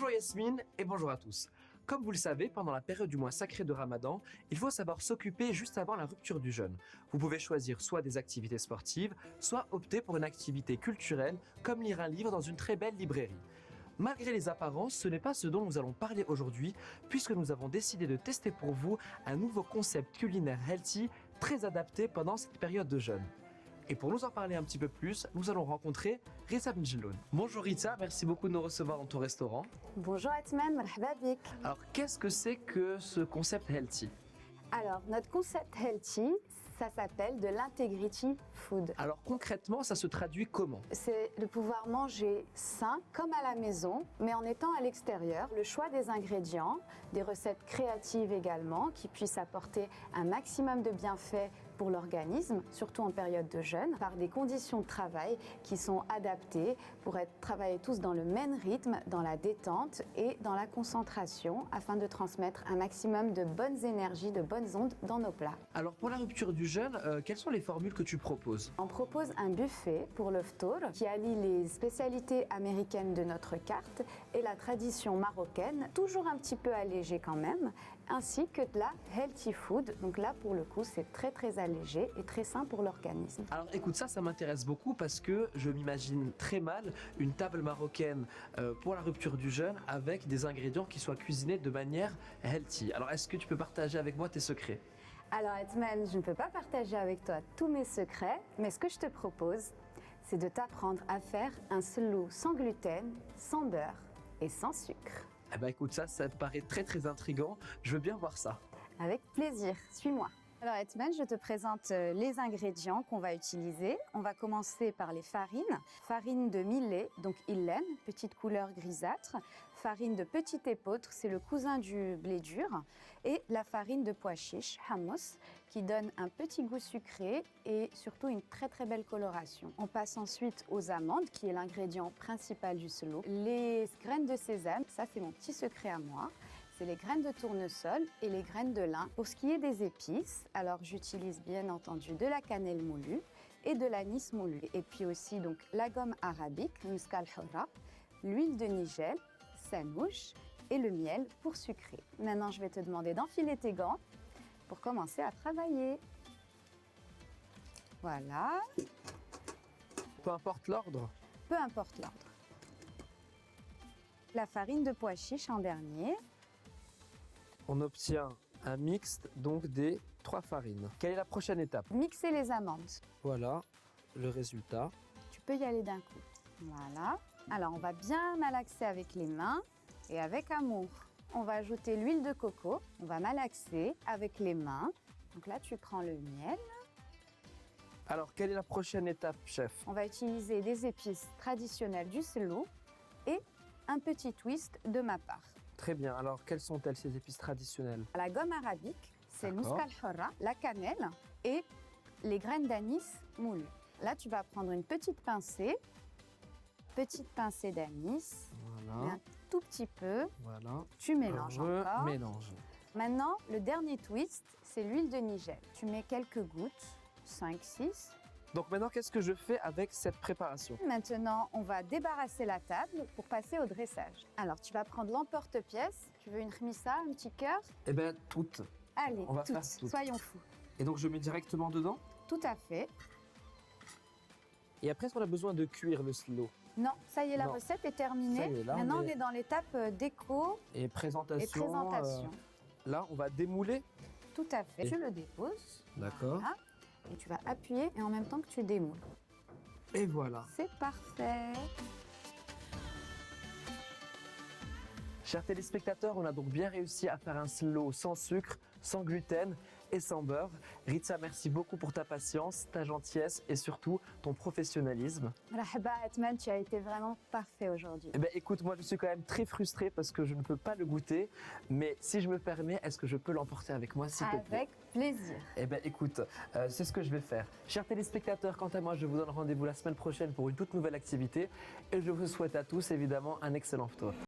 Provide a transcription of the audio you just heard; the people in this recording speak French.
Bonjour Yasmine et bonjour à tous. Comme vous le savez, pendant la période du mois sacré de Ramadan, il faut savoir s'occuper juste avant la rupture du jeûne. Vous pouvez choisir soit des activités sportives, soit opter pour une activité culturelle, comme lire un livre dans une très belle librairie. Malgré les apparences, ce n'est pas ce dont nous allons parler aujourd'hui, puisque nous avons décidé de tester pour vous un nouveau concept culinaire healthy, très adapté pendant cette période de jeûne. Et pour nous en parler un petit peu plus, nous allons rencontrer Ritza Benjeloun. Bonjour Ritza, merci beaucoup de nous recevoir dans ton restaurant. Bonjour Atman, marhaba bik. Alors qu'est-ce que c'est que ce concept healthy? Alors notre concept healthy, ça s'appelle de l'integrity food. Alors concrètement, ça se traduit comment? C'est de pouvoir manger sain comme à la maison, mais en étant à l'extérieur. Le choix des ingrédients, des recettes créatives également, qui puissent apporter un maximum de bienfaits pour l'organisme, surtout en période de jeûne, par des conditions de travail qui sont adaptées pour travailler tous dans le même rythme, dans la détente et dans la concentration, afin de transmettre un maximum de bonnes énergies, de bonnes ondes dans nos plats. Alors pour la rupture du jeûne, quelles sont les formules que tu proposes? On propose un buffet pour le ftour qui allie les spécialités américaines de notre carte et la tradition marocaine, toujours un petit peu allégée quand même, ainsi que de la healthy food. Donc là, pour le coup, c'est très allégé et très sain pour l'organisme. Alors écoute, ça m'intéresse beaucoup parce que je m'imagine très mal une table marocaine pour la rupture du jeûne avec des ingrédients qui soient cuisinés de manière healthy. Alors est-ce que tu peux partager avec moi tes secrets? Alors Atman, je ne peux pas partager avec toi tous mes secrets, mais ce que je te propose, c'est de t'apprendre à faire un slow sans gluten, sans beurre et sans sucre. Eh ben écoute, ça me paraît très intriguant. Je veux bien voir ça. Avec plaisir, suis-moi. Alors Atman, je te présente les ingrédients qu'on va utiliser. On va commencer par les farines. Farine de millet, donc illen, petite couleur grisâtre. Farine de petit épeautre, c'est le cousin du blé dur. Et la farine de pois chiche, hummus, qui donne un petit goût sucré et surtout une très belle coloration. On passe ensuite aux amandes, qui est l'ingrédient principal du slow. Les graines de sésame, ça c'est mon petit secret à moi. C'est les graines de tournesol et les graines de lin. Pour ce qui est des épices, alors j'utilise bien entendu de la cannelle moulue et de l'anis moulu. Et puis aussi donc la gomme arabique, muscat al-hurra, l'huile de nigel, sanouche et le miel pour sucrer. Maintenant, je vais te demander d'enfiler tes gants pour commencer à travailler. Voilà. Peu importe l'ordre. Peu importe l'ordre. La farine de pois chiche en dernier. On obtient un mixte donc des 3 farines. Quelle est la prochaine étape? Mixer les amandes. Voilà le résultat. Tu peux y aller d'un coup. Voilà. Alors, on va bien malaxer avec les mains et avec amour. On va ajouter l'huile de coco. On va malaxer avec les mains. Donc là, tu prends le miel. Alors, quelle est la prochaine étape, chef? On va utiliser des épices traditionnelles du slow et un petit twist de ma part. Très bien. Alors, quelles sont-elles, ces épices traditionnelles? La gomme arabique, c'est le muscat al-hurra, la cannelle et les graines d'anis moulu. Là, tu vas prendre une petite pincée d'anis, Voilà. un tout petit peu. Voilà. Tu mélanges encore. Mélange. Maintenant, le dernier twist, c'est l'huile de nigel. Tu mets quelques gouttes, 5, 6. Donc maintenant, qu'est-ce que je fais avec cette préparation? Maintenant, on va débarrasser la table pour passer au dressage. Alors, tu vas prendre l'emporte-pièce. Tu veux une khmissa, un petit cœur? Eh bien, toutes. Allez, On va toutes, faire toutes. soyons fous. Et donc, je mets directement dedans? Tout à fait. Et après, est-ce qu'on a besoin de cuire le slow? Non, ça y est, la Non. recette est terminée. Ça y est, là, Maintenant, on on est- est dans l'étape déco Et présentation. et présentation. Là, on va démouler. Tout à fait. Et- Tu le déposes. D'accord. Voilà. Et tu vas appuyer et en même temps que tu démoules. Et voilà. C'est parfait. Chers téléspectateurs, on a donc bien réussi à faire un slow sans sucre, sans gluten et sans beurre. Ritza, merci beaucoup pour ta patience, ta gentillesse et surtout ton professionnalisme. Rahba Atman, tu as été vraiment parfait aujourd'hui. Eh bien, écoute, moi je suis quand même très frustré parce que je ne peux pas le goûter, mais si je me permets, est-ce que je peux l'emporter avec moi, s'il te plaît? Avec plaisir. Eh bien, écoute, c'est ce que je vais faire. Chers téléspectateurs, quant à moi, je vous donne rendez-vous la semaine prochaine pour une toute nouvelle activité et je vous souhaite à tous évidemment un excellent ftour.